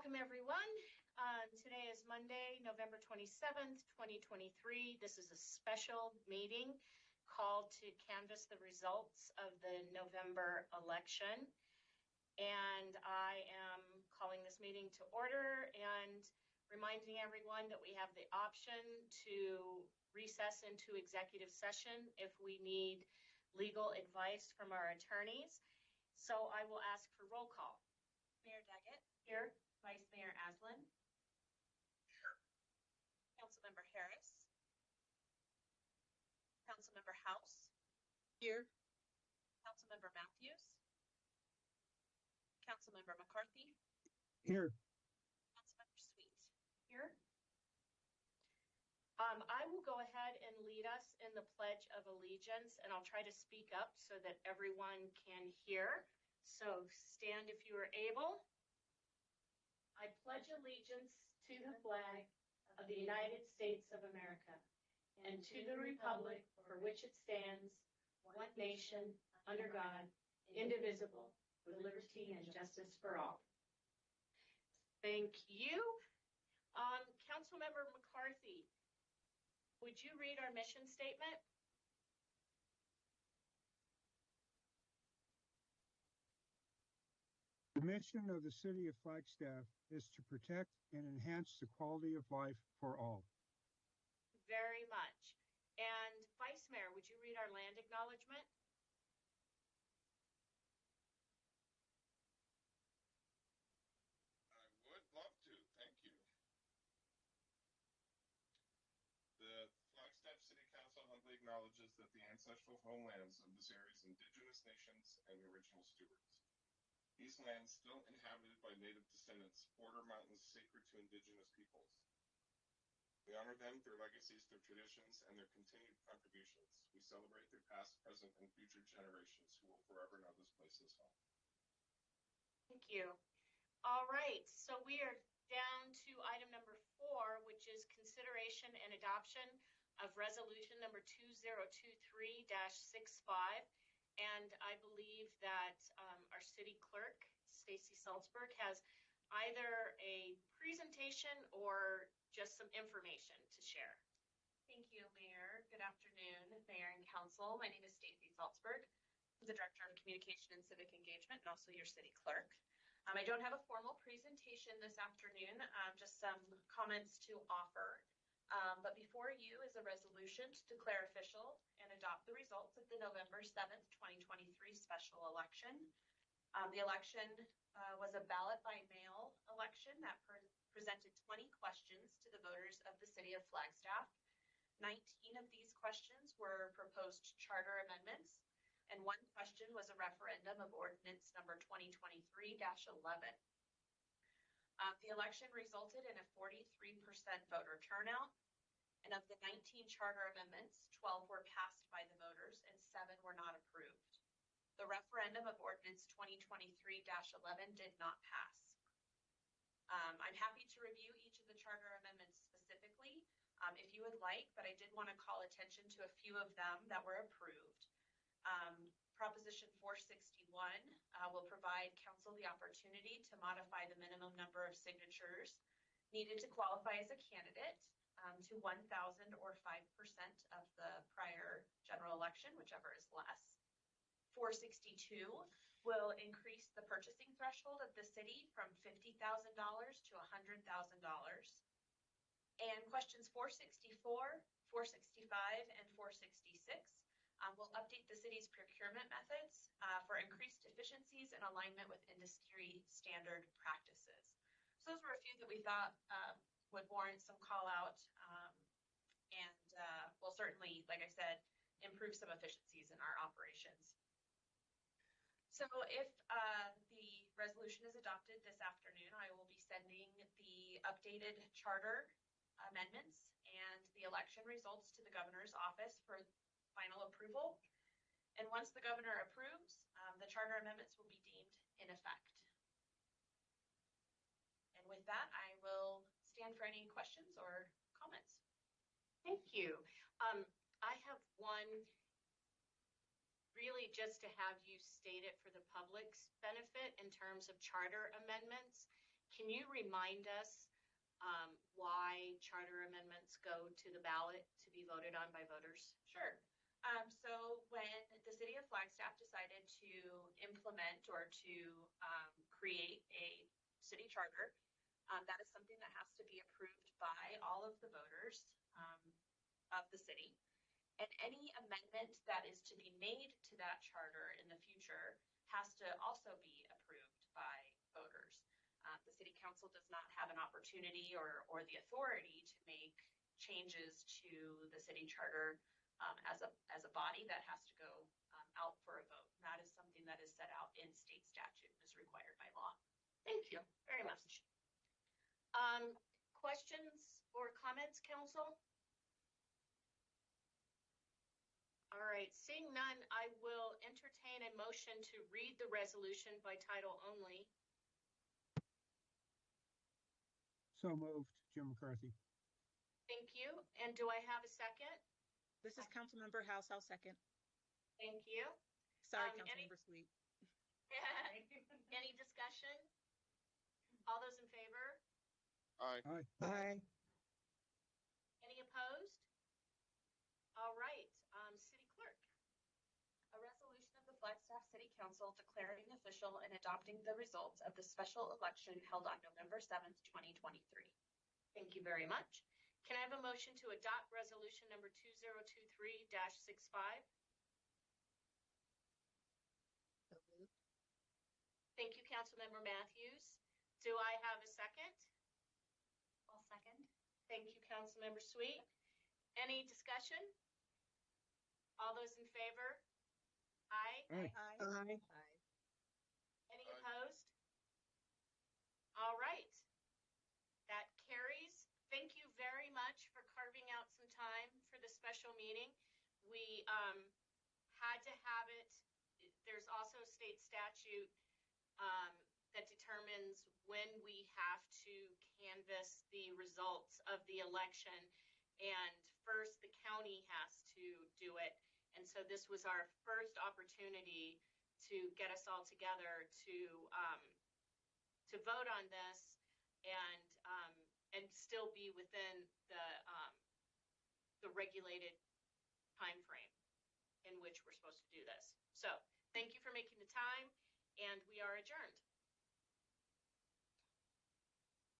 Welcome, everyone. Today is Monday, November 27th, 2023. This is a special meeting called to canvass the results of the November election. And I am calling this meeting to order and reminding everyone that we have the option to recess into executive session if we need legal advice from our attorneys. So I will ask for roll call. Mayor Daggett. Here. Vice Mayor Aslan. Here. Councilmember Harris. Councilmember House. Here. Councilmember Matthews. Councilmember McCarthy. Here. Councilmember Sweet. Here. I will go ahead and lead us in the Pledge of Allegiance, and I'll try to speak up so that everyone can hear. So stand if you are able. I pledge allegiance to the flag of the United States of America and to the republic for which it stands, one nation, under God, indivisible, with liberty and justice for all. Thank you. Councilmember McCarthy, would you read our mission statement? The mission of the City of Flagstaff is to protect and enhance the quality of life for all. Very much. And Vice Mayor, would you read our land acknowledgement? I would love to. Thank you. The Flagstaff City Council humbly acknowledges that the ancestral homelands of this area's indigenous nations and original stewards. These lands, still inhabited by native descendants, border mountains sacred to indigenous peoples. We honor them, their legacies, their traditions, and their continued contributions. We celebrate their past, present, and future generations who will forever know this place as home. Thank you. All right, so we are down to item number 4, which is consideration and adoption of resolution number 2023-65. And I believe that our city clerk, Stacy Salzberg, has either a presentation or just some information to share. Thank you, Mayor. Good afternoon, Mayor and Council. My name is Stacy Salzberg. I'm the Director of Communication and Civic Engagement and also your city clerk. I don't have a formal presentation this afternoon, just some comments to offer. But before you is a resolution to declare official and adopt the results of the November 7th, 2023 special election. The election was a ballot by mail election that presented 20 questions to the voters of the city of Flagstaff. 19 of these questions were proposed charter amendments, and 1 question was a referendum of ordinance number 2023-11. The election resulted in a 43% voter turnout, and of the 19 charter amendments, 12 were passed by the voters and 7 were not approved. The referendum of ordinance 2023-11 did not pass. I'm happy to review each of the charter amendments specifically if you would like, but I did want to call attention to a few of them that were approved. Proposition 461 will provide council the opportunity to modify the minimum number of signatures needed to qualify as a candidate to 1,000 or 5% of the prior general election, whichever is less. 462 will increase the purchasing threshold of the city from $50,000 to $100,000. And questions 464, 465, and 466 will update the city's procurement methods for increased efficiencies and alignment with industry standard practices. So those were a few that we thought would warrant some call out and will certainly, like I said, improve some efficiencies in our operations. So if the resolution is adopted this afternoon, I will be sending the updated charter amendments and the election results to the governor's office for final approval. And once the governor approves, the charter amendments will be deemed in effect. And with that, I will stand for any questions or comments. Thank you. I have one really just to have you state it for the public's benefit in terms of charter amendments. Can you remind us why charter amendments go to the ballot to be voted on by voters? Sure. So when the city of Flagstaff decided to implement or to create a city charter, that is something that has to be approved by all of the voters of the city. And any amendment that is to be made to that charter in the future has to also be approved by voters. The city council does not have an opportunity or the authority to make changes to the city charter as a body. That has to go out for a vote. That is something that is set out in state statute and is required by law. Thank you very much. Questions or comments, council? All right, seeing none, I will entertain a motion to read the resolution by title only. So moved, Jim McCarthy. Thank you. And do I have a second? This is Councilmember House. I'll second. Thank you. Sorry, Any- Councilmember Sweet. Any discussion? All those in favor? Aye. Aye. Aye. Any opposed? All right, City Clerk. A resolution of the Flagstaff City Council declaring official and adopting the results of the special election held on November 7th, 2023. Thank you very much. Can I have a motion to adopt resolution number 2023-65? Thank you, Councilmember Matthews. Do I have a second? I'll second. Thank you, Councilmember Sweet. Any discussion? All those in favor? Aye. Aye. Aye. Any Aye. opposed? All right. That carries. Thank you very much for carving out some time for the special meeting. We had to have it. There's also state statute that determines when we have to canvass the results of the election. And first, the county has to do it. And so this was our first opportunity to get us all together to vote on this and still be within the regulated time frame in which we're supposed to do this. So thank you for making the time, and we are adjourned.